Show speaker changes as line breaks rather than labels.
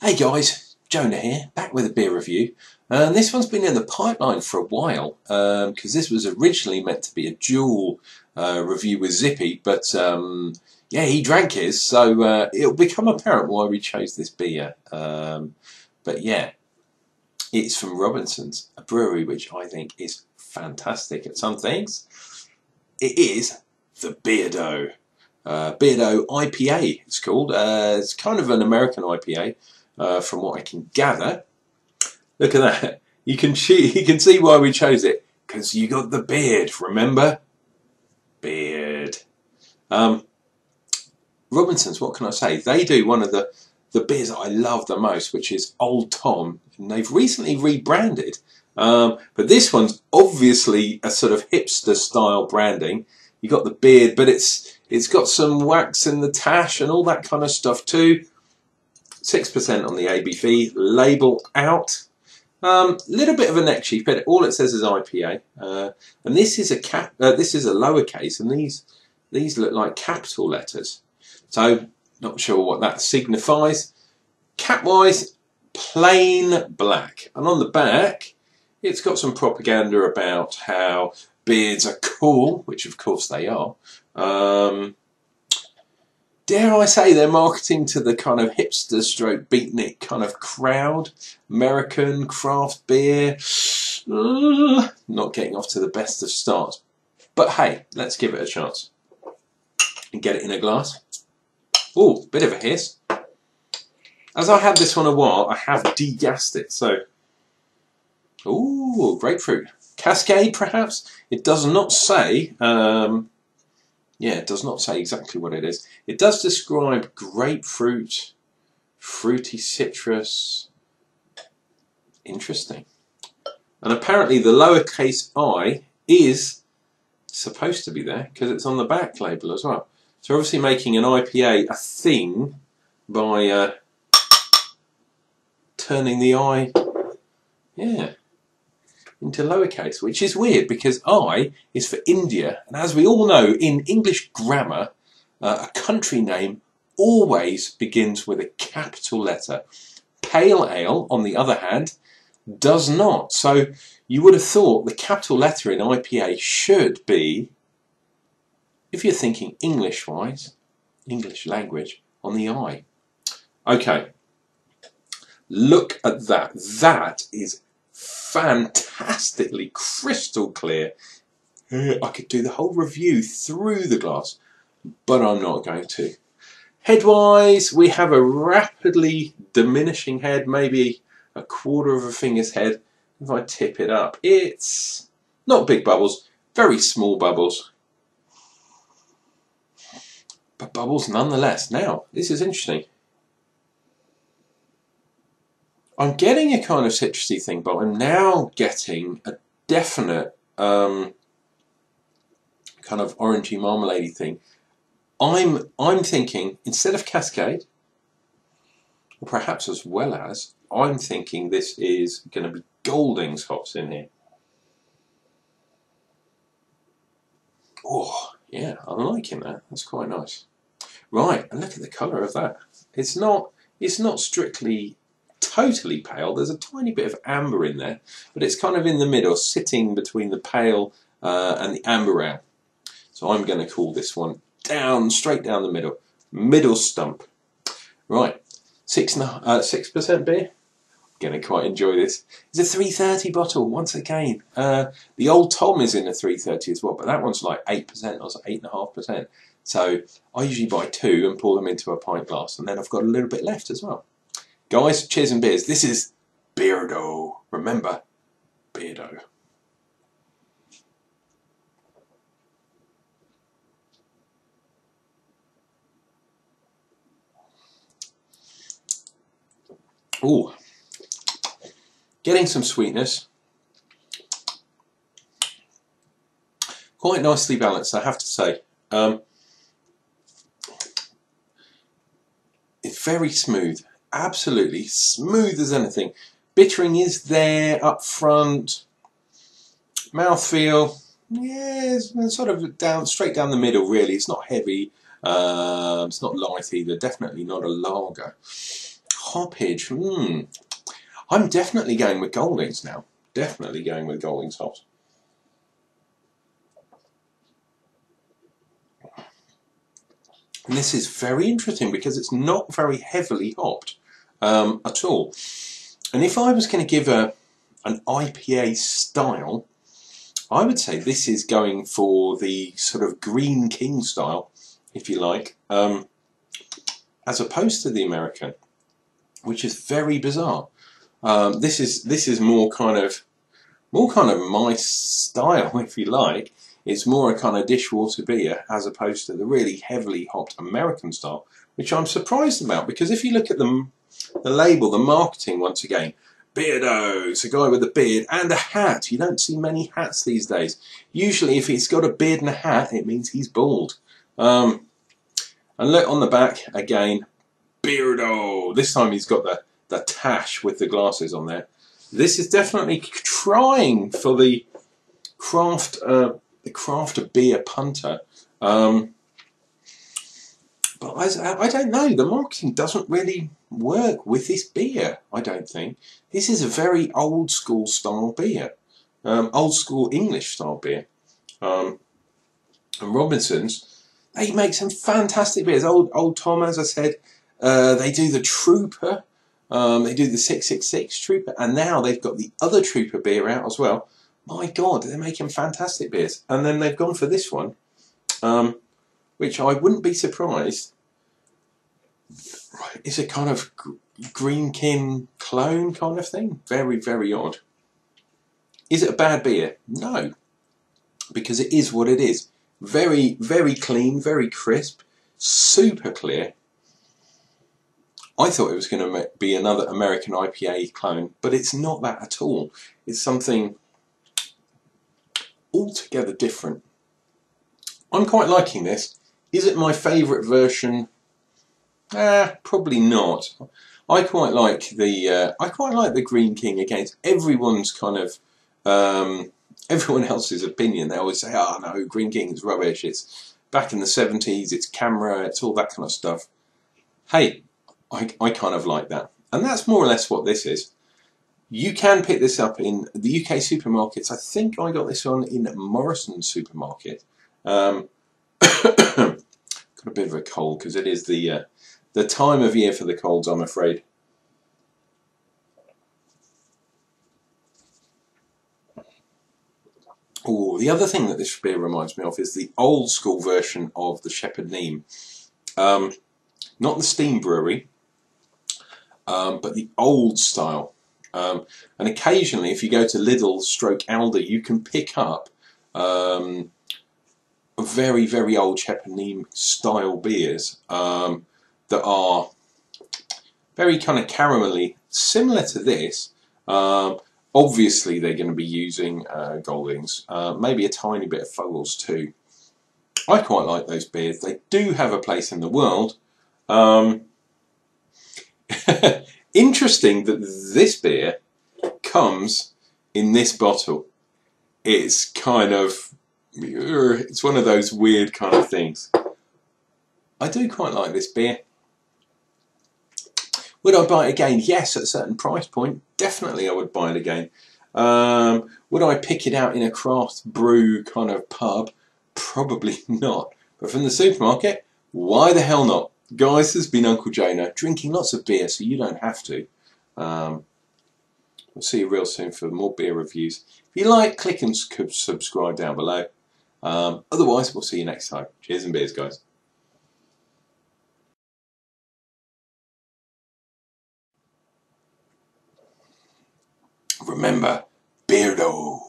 Hey guys, Jonah here, back with a beer review. And this one's been in the pipeline for a while, because this was originally meant to be a dual review with Zippy, but yeah, he drank his, so it'll become apparent why we chose this beer. But yeah, it's from Robinson's, a brewery which I think is fantastic at some things. It is the Beardo. Beardo IPA, it's called. It's kind of an American IPA. From what I can gather. Look at that. You can see why we chose it. Because you got the beard, remember? Beard. Robinson's, what can I say? They do one of the beers that I love the most, which is Old Tom. And they've recently rebranded. But this one's obviously a sort of hipster style branding. You got the beard, but it's got some wax in the tash and all that kind of stuff too. 6% on the ABV, label out. Little bit of a neck sheath, but all it says is IPA. And this is this is a lowercase, and these look like capital letters. So not sure what that signifies. Cap-wise, plain black, and on the back, it's got some propaganda about how beards are cool, which of course they are. Dare I say they're marketing to the kind of hipster stroke beatnik kind of crowd. American craft beer. Not getting off to the best of starts. But hey, let's give it a chance. And get it in a glass. Ooh, bit of a hiss. As I had this one a while, I have degassed it. So, ooh, grapefruit. Cascade perhaps? It does not say... yeah, it does not say exactly what it is. It does describe grapefruit, fruity citrus. Interesting. And apparently the lowercase I is supposed to be there because it's on the back label as well. So obviously making an IPA a thing by turning the I, yeah, into lowercase, which is weird because I is for India, and as we all know in English grammar, a country name always begins with a capital letter. Pale ale, on the other hand, does not. So you would have thought the capital letter in IPA should be, if you're thinking English-wise, English language, on the I. Okay, look at that. That is fantastically crystal clear. I could do the whole review through the glass, but I'm not going to. Head-wise, we have a rapidly diminishing head, maybe a quarter of a finger's head. If I tip it up, it's not big bubbles, very small bubbles, but bubbles nonetheless. Now, this is interesting. I'm getting a kind of citrusy thing, but I'm now getting a definite kind of orangey marmalade thing. I'm thinking, instead of Cascade, or perhaps as well as, I'm thinking this is going to be Golding's hops in here. Oh, yeah, I'm liking that. That's quite nice. Right, and look at the colour of that. It's not strictly totally pale. There's a tiny bit of amber in there, but it's kind of in the middle, sitting between the pale and the amber ale. So I'm going to call this one straight down the middle stump. Right, 6% beer. Going to quite enjoy this. It's a 330 bottle once again. The Old Tom is in a 330 as well, but that one's like 8% or 8.5%. So I usually buy 2 and pour them into a pint glass, and then I've got a little bit left as well. Guys, cheers and beers. This is Beardo. Remember, Beardo. Ooh, getting some sweetness. Quite nicely balanced, I have to say. It's very smooth. Absolutely smooth as anything. Bittering is there up front. Mouthfeel, yeah, it's sort of straight down the middle really. It's not heavy, it's not light either, definitely not a lager. Hoppage, I'm definitely going with Goldings now. Definitely going with Goldings hops. And this is very interesting because it's not very heavily hopped at all. And if I was going to give an IPA style, I would say this is going for the sort of Green King style, if you like, as opposed to the American, which is very bizarre. This is more kind of my style, if you like. It's more a kind of dishwater beer as opposed to the really heavily hopped American style, which I'm surprised about because if you look at the label, the marketing once again, Beardo, it's a guy with a beard and a hat. You don't see many hats these days. Usually if he's got a beard and a hat, it means he's bald. And look on the back, again, Beardo. This time he's got the tash with the glasses on there. This is definitely trying for the craft beer punter. But I don't know, the marketing doesn't really work with this beer, I don't think. This is a very old school style beer, old school English style beer. And Robinson's, they make some fantastic beers. Old Tom, as I said, they do the Trooper, they do the 666 Trooper, and now they've got the other Trooper beer out as well. My God, they're making fantastic beers. And then they've gone for this one, which I wouldn't be surprised. It's a kind of Green King clone kind of thing. Very, very odd. Is it a bad beer? No, because it is what it is. Very, very clean, very crisp, super clear. I thought it was going to be another American IPA clone, but it's not that at all. It's something altogether different. I'm quite liking this. Is it my favourite version? Probably not. I quite like the Green King against everyone's kind of everyone else's opinion. They always say, "Oh no, Green King is rubbish. It's back in the 70s. It's camera. It's all that kind of stuff." Hey, I kind of like that, and that's more or less what this is. You can pick this up in the UK supermarkets. I think I got this one in Morrison's supermarket. Got a bit of a cold because it is the time of year for the colds, I'm afraid. Oh, the other thing that this beer reminds me of is the old school version of the Shepherd Neame. Not the steam brewery, but the old style. And occasionally, if you go to Lidl / Aldi, you can pick up very, very old Shepherd Neame style beers that are very kind of caramelly, similar to this. Obviously, they're going to be using Goldings, maybe a tiny bit of Foggles too. I quite like those beers. They do have a place in the world. Interesting that this beer comes in this bottle. It's kind of, it's one of those weird kind of things. I do quite like this beer. Would I buy it again? Yes, at a certain price point, definitely I would buy it again. Would I pick it out in a craft brew kind of pub? Probably not. But from the supermarket, why the hell not? Guys, this has been Unclejona, drinking lots of beer so you don't have to. We'll see you real soon for more beer reviews. If you like, click and subscribe down below. Otherwise, we'll see you next time. Cheers and beers, guys. Remember, Beardo.